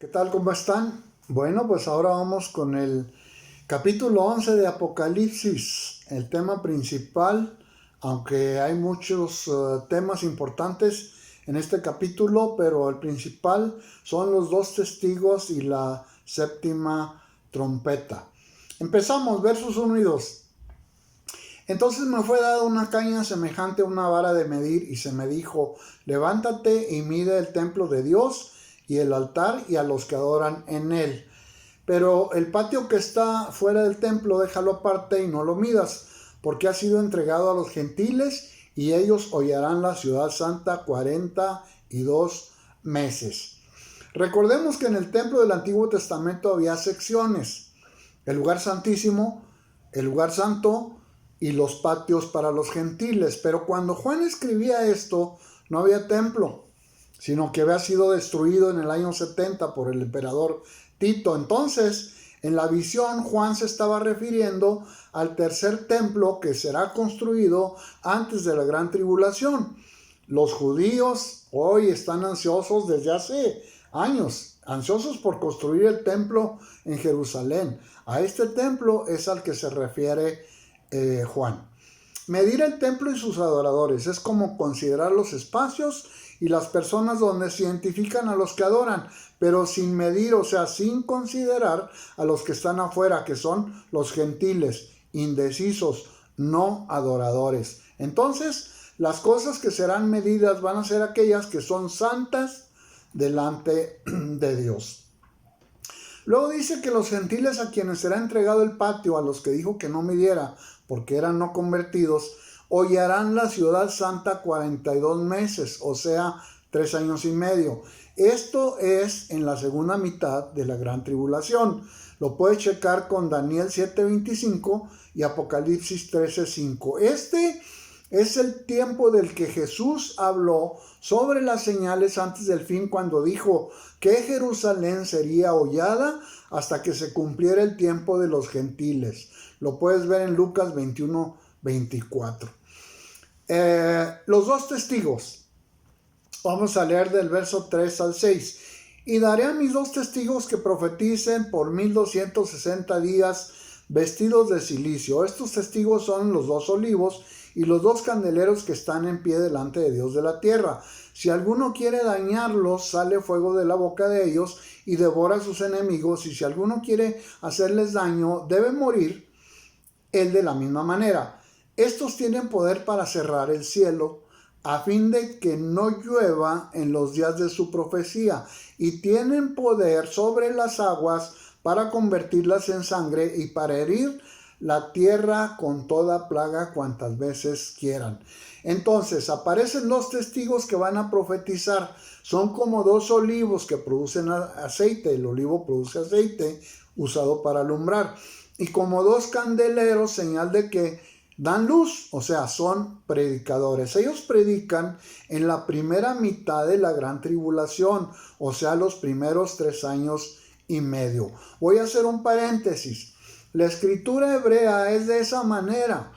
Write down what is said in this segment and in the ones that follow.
¿Qué tal? ¿Cómo están? Bueno, pues ahora vamos con el capítulo 11 de Apocalipsis, el tema principal, aunque hay muchos temas importantes en este capítulo, pero el principal son los dos testigos y la séptima trompeta. Empezamos, versos 1 y 2. Entonces me fue dada una caña semejante a una vara de medir y se me dijo: levántate y mide el templo de Dios y el altar y a los que adoran en él. Pero el patio que está fuera del templo déjalo aparte y no lo midas, porque ha sido entregado a los gentiles y ellos hollarán la ciudad santa 42 meses. Recordemos que en el templo del Antiguo Testamento había secciones: el lugar santísimo, el lugar santo y los patios para los gentiles. Pero cuando Juan escribía esto, no había templo, sino que había sido destruido en el año 70 por el emperador Tito. Entonces, en la visión, Juan se estaba refiriendo al tercer templo que será construido antes de la gran tribulación. Los judíos hoy están ansiosos desde hace años, ansiosos por construir el templo en Jerusalén. A este templo es al que se refiere Juan. Medir el templo y sus adoradores es como considerar los espacios y las personas donde se identifican a los que adoran, pero sin medir, o sea, sin considerar a los que están afuera, que son los gentiles, indecisos, no adoradores. Entonces, las cosas que serán medidas van a ser aquellas que son santas delante de Dios. Luego dice que los gentiles a quienes será entregado el patio, a los que dijo que no midiera, porque eran no convertidos, hollarán la ciudad santa 42 meses, o sea, 3 años y medio. Esto es en la segunda mitad de la gran tribulación. Lo puedes checar con Daniel 7:25 y Apocalipsis 13:5. Este es el tiempo del que Jesús habló sobre las señales antes del fin, cuando dijo que Jerusalén sería hollada hasta que se cumpliera el tiempo de los gentiles. Lo puedes ver en Lucas 21:24. Los dos testigos. Vamos a leer del verso 3 al 6. Y daré a mis dos testigos que profeticen por 1260 días vestidos de cilicio. Estos testigos son los dos olivos y los dos candeleros que están en pie delante de Dios de la tierra. Si alguno quiere dañarlos, sale fuego de la boca de ellos y devora a sus enemigos. Y si alguno quiere hacerles daño, debe morir él de la misma manera. Estos tienen poder para cerrar el cielo, a fin de que no llueva en los días de su profecía, y tienen poder sobre las aguas para convertirlas en sangre y para herir la tierra con toda plaga cuantas veces quieran. Entonces aparecen los testigos que van a profetizar. Son como dos olivos que producen aceite. El olivo produce aceite usado para alumbrar. Y como dos candeleros, señal de que dan luz, o sea, son predicadores. Ellos predican en la primera mitad de la gran tribulación, o sea, los primeros 3 años y medio. Voy a hacer un paréntesis. La escritura hebrea es de esa manera.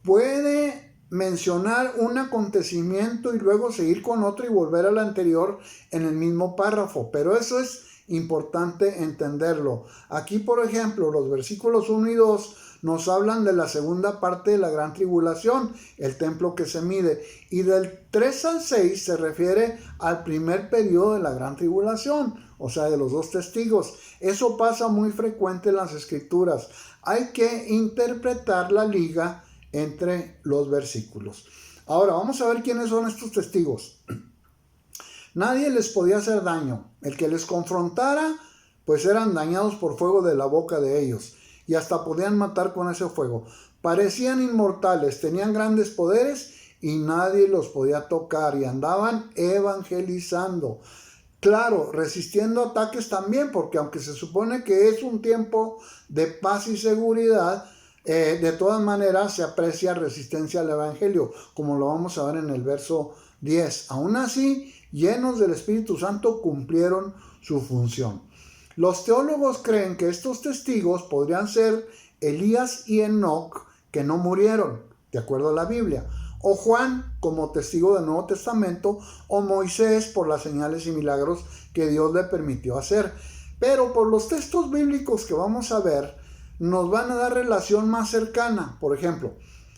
Puede mencionar un acontecimiento y luego seguir con otro y volver al anterior en el mismo párrafo, pero eso es importante entenderlo. Aquí, por ejemplo, los versículos 1 y 2 nos hablan de la segunda parte de la gran tribulación, el templo que se mide, y del 3 al 6 se refiere al primer periodo de la gran tribulación, o sea, de los dos testigos. Eso pasa muy frecuente en las escrituras. Hay que interpretar la liga entre los versículos. Ahora, vamos a ver quiénes son estos testigos. Nadie les podía hacer daño. El que les confrontara, pues eran dañados por fuego de la boca de ellos, y hasta podían matar con ese fuego. Parecían inmortales, tenían grandes poderes y nadie los podía tocar, y andaban evangelizando. Claro, resistiendo ataques también, porque aunque se supone que es un tiempo de paz y seguridad, de todas maneras se aprecia resistencia al evangelio, como lo vamos a ver en el verso 10. Aún así, llenos del Espíritu Santo, cumplieron su función. Los teólogos creen que estos testigos podrían ser Elías y Enoc, que no murieron, de acuerdo a la Biblia, o Juan como testigo del Nuevo Testamento, o Moisés por las señales y milagros que Dios le permitió hacer. Pero por los textos bíblicos que vamos a ver, nos van a dar relación más cercana. Por ejemplo,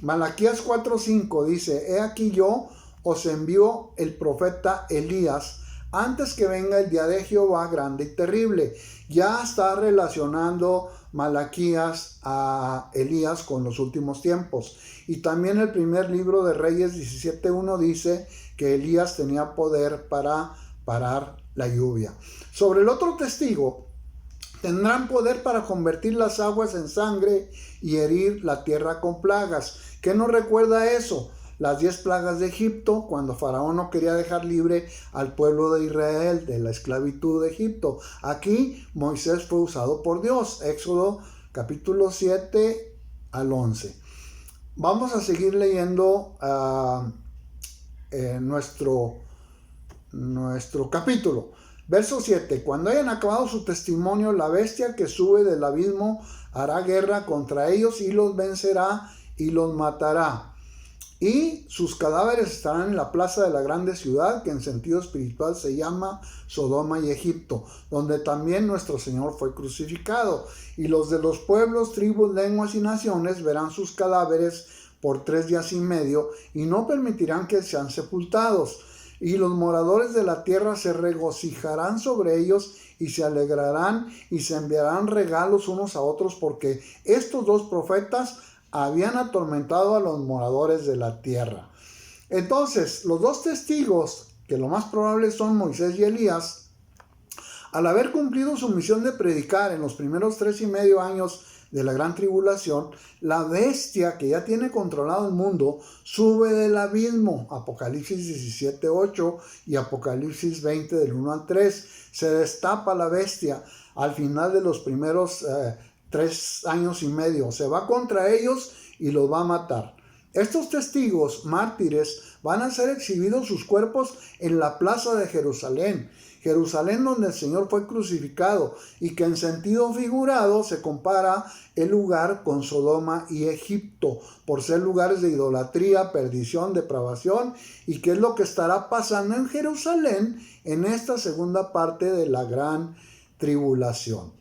Malaquías 4:5 dice: he aquí yo os envío el profeta Elías antes que venga el día de Jehová grande y terrible. Ya está relacionando Malaquías a Elías con los últimos tiempos. Y también el primer libro de Reyes 17:1 dice que Elías tenía poder para parar la lluvia. Sobre el otro testigo, tendrán poder para convertir las aguas en sangre y herir la tierra con plagas. ¿Qué nos recuerda eso? Las 10 plagas de Egipto, cuando Faraón no quería dejar libre al pueblo de Israel de la esclavitud de Egipto. Aquí Moisés fue usado por Dios. Éxodo capítulo 7 al 11. Vamos a seguir leyendo nuestro capítulo. Verso 7. Cuando hayan acabado su testimonio, la bestia que sube del abismo hará guerra contra ellos y los vencerá y los matará. Y sus cadáveres estarán en la plaza de la grande ciudad, que en sentido espiritual se llama Sodoma y Egipto, donde también nuestro Señor fue crucificado. Y los de los pueblos, tribus, lenguas y naciones verán sus cadáveres por 3 días y medio, y no permitirán que sean sepultados. Y los moradores de la tierra se regocijarán sobre ellos y se alegrarán y se enviarán regalos unos a otros, porque estos 2 profetas habían atormentado a los moradores de la tierra. Entonces, los 2 testigos, que lo más probable son Moisés y Elías, al haber cumplido su misión de predicar en los primeros 3.5 años de la gran tribulación, la bestia que ya tiene controlado el mundo sube del abismo. Apocalipsis 17:8 y Apocalipsis 20 del 1 al 3. Se destapa la bestia al final de los primeros 3 años y medio. Se va contra ellos y los va a matar. Estos testigos mártires van a ser exhibidos sus cuerpos en la plaza de Jerusalén. Jerusalén donde el Señor fue crucificado, y que en sentido figurado se compara el lugar con Sodoma y Egipto, por ser lugares de idolatría, perdición, depravación, y qué es lo que estará pasando en Jerusalén en esta segunda parte de la gran tribulación.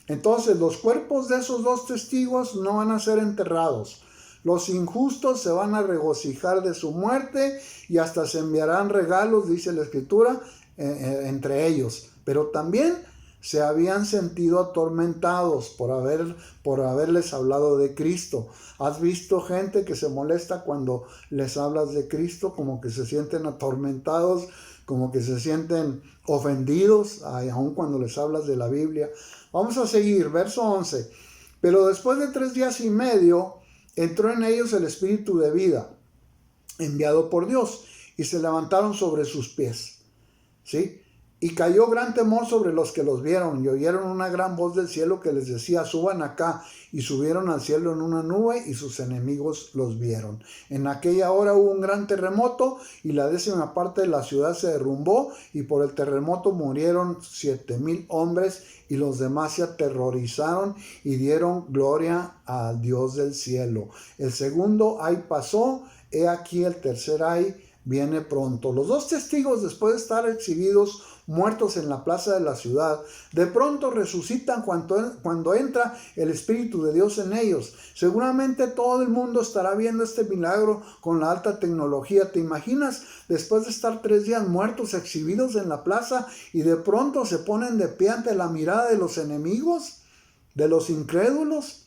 Entonces, los cuerpos de esos 2 testigos no van a ser enterrados. Los injustos se van a regocijar de su muerte y hasta se enviarán regalos, dice la Escritura, entre ellos. Pero también se habían sentido atormentados por haberles hablado de Cristo. ¿Has visto gente que se molesta cuando les hablas de Cristo? Como que se sienten atormentados, como que se sienten ofendidos, aun cuando les hablas de la Biblia. Vamos a seguir, verso 11. Pero después de 3 días y medio, entró en ellos el espíritu de vida, enviado por Dios, y se levantaron sobre sus pies. ¿Sí? Y cayó gran temor sobre los que los vieron, y oyeron una gran voz del cielo que les decía: suban acá. Y subieron al cielo en una nube, y sus enemigos los vieron. En aquella hora hubo un gran terremoto, y la 10ª parte de la ciudad se derrumbó, y por el terremoto murieron 7,000 hombres, y los demás se aterrorizaron y dieron gloria al Dios del cielo. El segundo ay pasó, he aquí el tercer ay viene pronto. Los 2 testigos, después de estar exhibidos muertos en la plaza de la ciudad, de pronto resucitan cuando entra el Espíritu de Dios en ellos. Seguramente todo el mundo estará viendo este milagro con la alta tecnología. ¿Te imaginas después de estar 3 días muertos exhibidos en la plaza y de pronto se ponen de pie ante la mirada de los enemigos, de los incrédulos?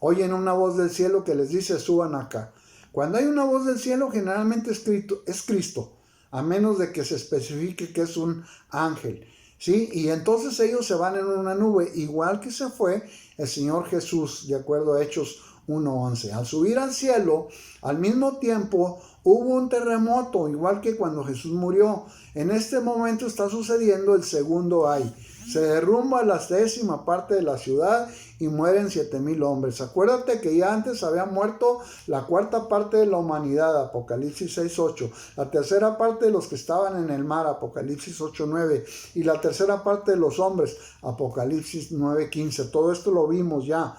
Oyen una voz del cielo que les dice: suban acá. Cuando hay una voz del cielo, generalmente es Cristo, a menos de que se especifique que es un ángel, ¿sí? Y entonces ellos se van en una nube, igual que se fue el Señor Jesús, de acuerdo a Hechos 1:11. Al subir al cielo, al mismo tiempo hubo un terremoto, igual que cuando Jesús murió. En este momento está sucediendo el segundo ay. Se derrumba la 10ª parte de la ciudad y mueren 7,000 hombres. Acuérdate que ya antes había muerto la 4ª parte de la humanidad, Apocalipsis 6:8. La 3ª parte de los que estaban en el mar, Apocalipsis 8:9. Y la 3ª parte de los hombres, Apocalipsis 9:15. Todo esto lo vimos ya.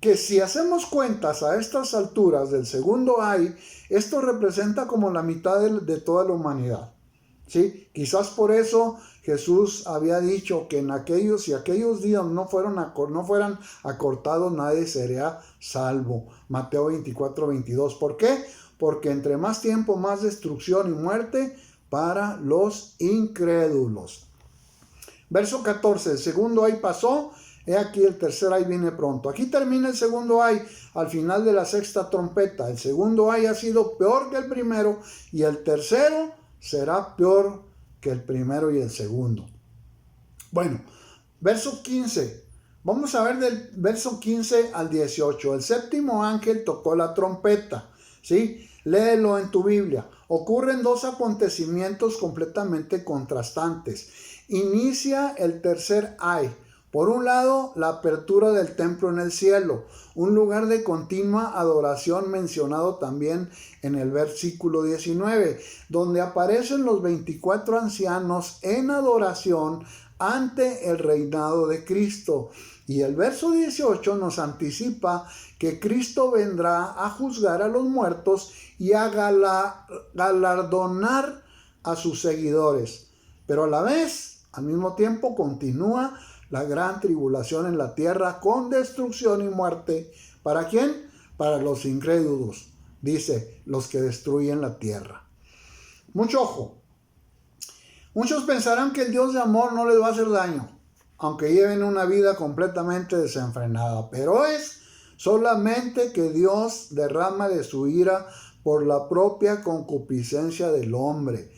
que si hacemos cuentas a estas alturas del segundo ay, esto representa como la mitad de toda la humanidad. ¿Sí? Quizás por eso Jesús había dicho que en aquellos días no fueran acortados, nadie sería salvo. Mateo 24:22. ¿Por qué? Porque entre más tiempo, más destrucción y muerte para los incrédulos. Verso 14, el segundo ay pasó, he aquí el tercer ay viene pronto. Aquí termina el segundo ay al final de la sexta trompeta. El segundo ay ha sido peor que el primero y el tercero será peor que el primero y el segundo. Bueno, verso 15. Vamos a ver del verso 15 al 18. El séptimo ángel tocó la trompeta. ¿Sí? Léelo en tu Biblia. Ocurren dos acontecimientos completamente contrastantes. Inicia el tercer ay. Por un lado, la apertura del templo en el cielo, un lugar de continua adoración mencionado también en el versículo 19, donde aparecen los 24 ancianos en adoración ante el reinado de Cristo. Y el verso 18 nos anticipa que Cristo vendrá a juzgar a los muertos y a galardonar a sus seguidores. Pero a la vez, al mismo tiempo, continúa la gran tribulación en la tierra con destrucción y muerte. ¿Para quién? Para los incrédulos, dice, los que destruyen la tierra. Mucho ojo. Muchos pensarán que el Dios de amor no les va a hacer daño, aunque lleven una vida completamente desenfrenada. Pero es solamente que Dios derrama de su ira por la propia concupiscencia del hombre.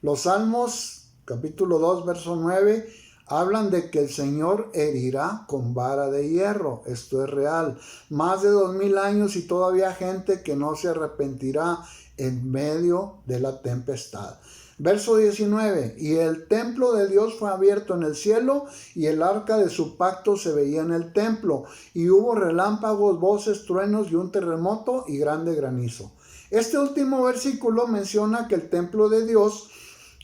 Los Salmos, capítulo 2, verso 9, hablan de que el Señor herirá con vara de hierro. Esto es real. Más de 2000 años y todavía gente que no se arrepentirá en medio de la tempestad. Verso 19. Y el templo de Dios fue abierto en el cielo, y el arca de su pacto se veía en el templo. Y hubo relámpagos, voces, truenos y un terremoto y grande granizo. Este último versículo menciona que el templo de Dios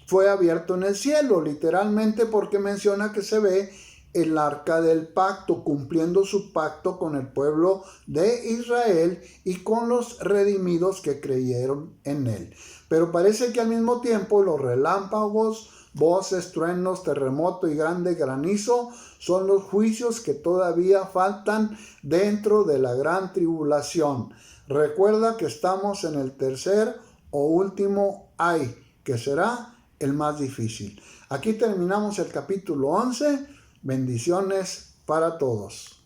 fue abierto en el cielo, literalmente, porque menciona que se ve el arca del pacto, cumpliendo su pacto con el pueblo de Israel y con los redimidos que creyeron en él. Pero parece que al mismo tiempo los relámpagos, voces, truenos, terremoto y grande granizo son los juicios que todavía faltan dentro de la gran tribulación. Recuerda que estamos en el tercer o último ay, que será el más difícil. Aquí terminamos el capítulo 11. Bendiciones para todos.